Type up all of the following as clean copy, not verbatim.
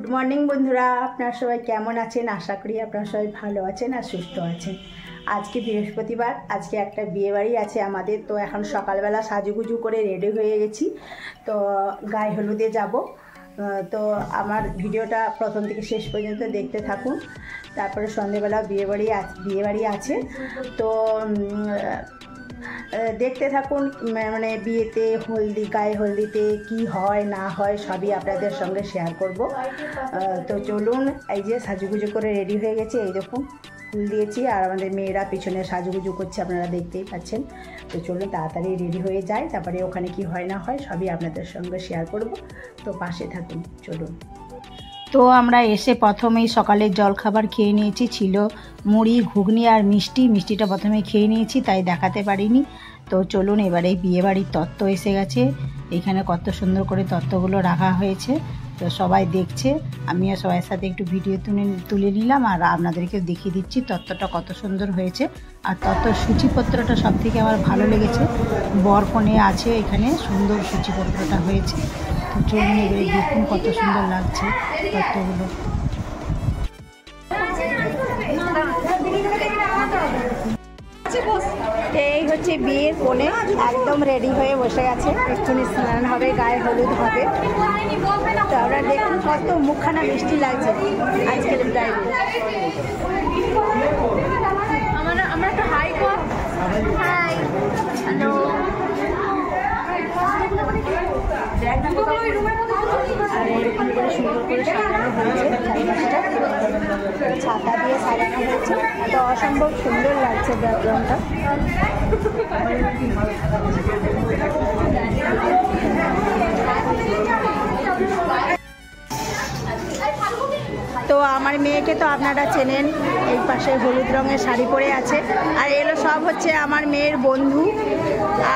Good morning বন্ধুরা, আপনারা সবাই কেমন আছেন? আশা করি আপনারা সবাই ভালো আছেন আর সুস্থ আছেন। আজকে বৃহস্পতিবার, আজকে একটা বিয়েবাড়ি আছে আমাদের। তো এখন সকালবেলা সাজুগুজু করে রেডি হয়ে গেছি, তো গায়ে হলুদে যাব। তো আমার ভিডিওটা প্রথম থেকে শেষ পর্যন্ত দেখতে থাকুন। তারপরে সন্ধেবেলা বিয়েবাড়ি আছে, তো দেখতে থাকুন। মানে বিয়েতে গায়ে হলদিতে কি হয় না হয় সবই আপনাদের সঙ্গে শেয়ার করব। তো চলুন, এই যে সাজুগুজু করে রেডি হয়ে গেছি, এই দেখুন ফুল দিয়েছি আর আমাদের মেয়েরা পিছনে সাজুগুজু করছে, আপনারা দেখতেই পাচ্ছেন। তো চলুন তাড়াতাড়ি রেডি হয়ে যায়, তারপরে ওখানে কি হয় না হয় সবই আপনাদের সঙ্গে শেয়ার করব। তো পাশে থাকুন, চলুন। তো আমরা এসে প্রথমেই সকালের জলখাবার খেয়ে নিয়েছি, ছিল মুড়ি, ঘুগনি আর মিষ্টিটা প্রথমে খেয়ে নিয়েছি, তাই দেখাতে পারিনি। তো চলুন, এবারে বিয়েবাড়ির তত্ত্ব এসে গেছে। এখানে কত সুন্দর করে তত্ত্বগুলো রাখা হয়েছে, তো সবাই দেখছে। আমিও সবার সাথে একটু ভিডিও তুলে নিলাম আর আপনাদেরকেও দেখিয়ে দিচ্ছি তত্ত্বটা কত সুন্দর হয়েছে। আর তত্ত্বর সূচিপত্রটা সব থেকে আমার ভালো লেগেছে, বরকনে আছে এখানে, সুন্দর সূচিপত্রটা হয়েছে। তো চলুন এবারে দেখুন কত সুন্দর লাগছে তত্ত্বগুলো। এই হচ্ছে বিয়ের কোণে, একদম রেডি হয়ে বসে গেছে, এক্ষুনি স্নান হবে, গায়ে হলুদ হবে। তো আমরা দেখুন কত মুখখানা মিষ্টি লাগছে আজকের ব্রাইড। আমরা একটা হাই কর, হাই, হ্যালো। আর এরকম করে সুন্দর করে সাজানো হয়েছে, চারিপাশটা ছাতা দিয়ে সাজানো হয়েছে, তো অসম্ভব সুন্দর লাগছে ব্যাকগ্রাউন্ডটা। তো আমার মেয়েকে তো আপনারা চেনেন, এই পাশে হলুদ রঙের শাড়ি পরে আছে। আর এগুলো সব হচ্ছে আমার মেয়ের বন্ধু,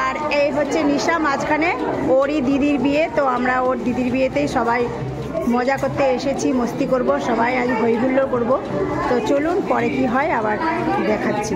আর এই হচ্ছে নিশা মাঝখানে, ওরই দিদির বিয়ে। তো আমরা ওর দিদির বিয়েতেই সবাই মজা করতে এসেছি, মস্তি করব, সবাই আজ হইহুল্লোড় করব। তো চলুন পরে কি হয় আবার দেখাচ্ছি।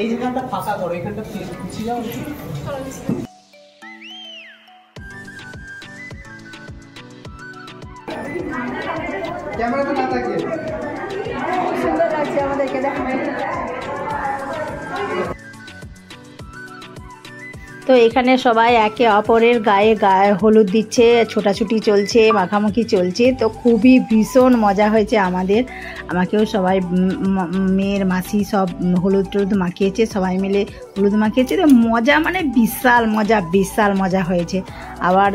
এই যেখানটা ফাঁকা করো, এখানটা খুঁজে যাও। ক্যামেরাতে না তাকিয়ে সুন্দর লাগছে আমাদেরকে দেখাতে। তো এখানে সবাই একে অপরের গায়ে হলুদ দিচ্ছে, ছোটাছুটি চলছে, মাখামাখি চলছে। তো খুবই ভীষণ মজা হয়েছে আমাকেও সবাই, মেয়ের মাসি সব হলুদ টলুদ মাখিয়েছে, সবাই মিলে হলুদ মাখিয়েছে। তো মজা মানে বিশাল মজা হয়েছে। আবার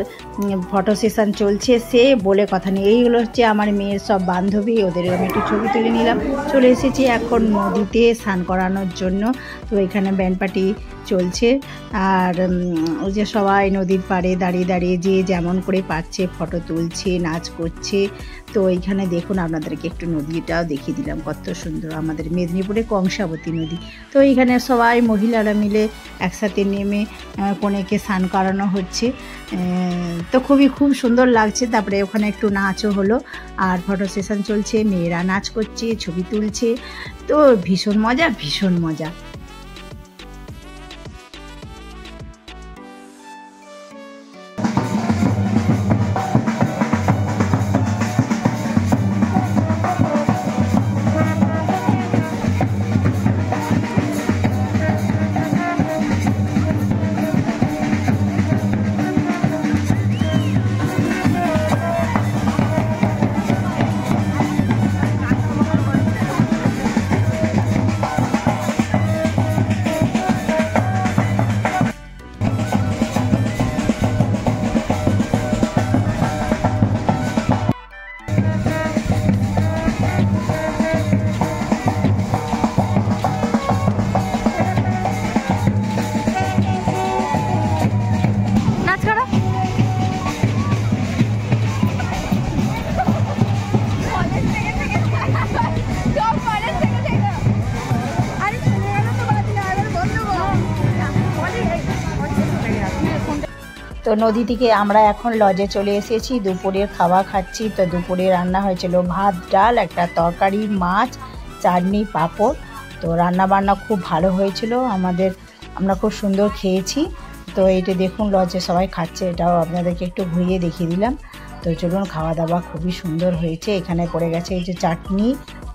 ফটো সেশন চলছে, সে বলে কথা নেই। এইগুলো হচ্ছে আমার মেয়ের সব বান্ধবী, ওদের আমি একটু ছবি তুলে নিলাম। চলে এসেছি এখন নদীতে স্নান করানোর জন্য। তো এখানে ব্যান্ড পার্টি চলছে, আর ওই যে সবাই নদীর পাড়ে দাঁড়িয়ে যে যেমন করে পাচ্ছে ফটো তুলছে, নাচ করছে। তো এইখানে দেখুন, আপনাদেরকে একটু নদীটাও দেখিয়ে দিলাম, কত সুন্দর আমাদের মেদিনীপুরে কংসাবতী নদী। তো এইখানে সবাই মহিলারা মিলে একসাথে নেমে কনেকে স্নান করানো হচ্ছে। তো খুব সুন্দর লাগছে। তারপরে ওখানে একটু নাচও হলো, আর ফটো সেশন চলছে, মেয়েরা নাচ করছে, ছবি তুলছে। তো ভীষণ মজা। তো নদী থেকে আমরা এখন লজে চলে এসেছি, দুপুরের খাওয়া খাচ্ছি। তো দুপুরে রান্না হয়েছিল ভাত, ডাল, একটা তরকারি, মাছ, চাটনি, পাঁপড়। তো রান্না বান্না খুব ভালো হয়েছিল, আমরা খুব সুন্দর খেয়েছি। তো এইটা দেখুন লজে সবাই খাচ্ছে, এটাও আপনাদেরকে একটু ঘুরিয়ে দেখিয়ে দিলাম। তো চলুন, খাওয়া দাওয়া খুবই সুন্দর হয়েছে। এখানে পড়ে গেছে এই যে চাটনি,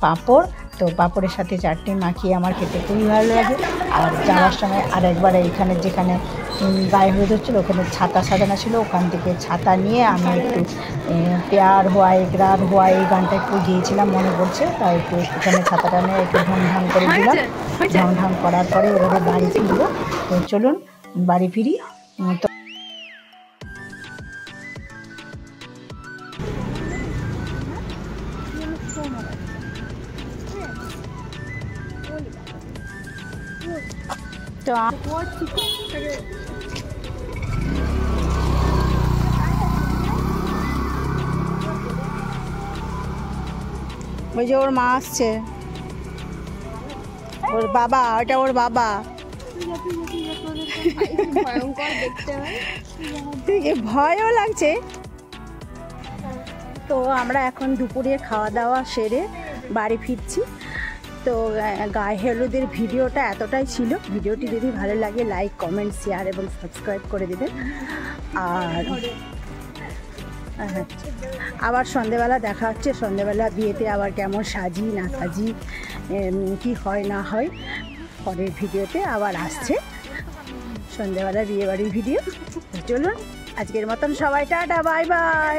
পাঁপড়। তো পাঁপড়ের সাথে চাটনি মাখিয়ে আমার খেতে খুবই ভালো লাগে। আর যাওয়ার সময় আরেকবার এইখানে যেখানে গায়ে হলুদ হচ্ছিলো ওখানে ছাতা সাজানো ছিল, ওখান থেকে ছাতা নিয়ে আমি একটু প্যার হুয়া একরার হুয়া এই গানটা একটু গিয়েছিলাম, মনে পড়ছে। তাই একটু এখানে ছাতাটা নিয়ে একটু ঢং করে দিলাম। ঢং করার পরে এবারে বাড়ি ফিরবো। তো চলুন বাড়ি ফিরি। তো ওই যে ওর মা আসছে, ওর বাবা, ওটা ওর বাবা। ভয়ও লাগছে। তো আমরা এখন দুপুরে খাওয়া দাওয়া সেরে বাড়ি ফিরছি। তো গায়ে হলুদের ভিডিওটা এতটাই ছিল। ভিডিওটি যদি ভালো লাগে লাইক, কমেন্ট, শেয়ার এবং সাবস্ক্রাইব করে দেবেন। আর আবার সন্ধেবেলা দেখা হচ্ছে, সন্ধেবেলা বিয়েতে আবার কেমন সাজি না সাজি, কি হয় না হয়, পরের ভিডিওতে আবার আসছে সন্ধেবেলা বিয়ে বাড়ির ভিডিও। চলুন আজকের মতন সবাই টাটা, বাই বাই।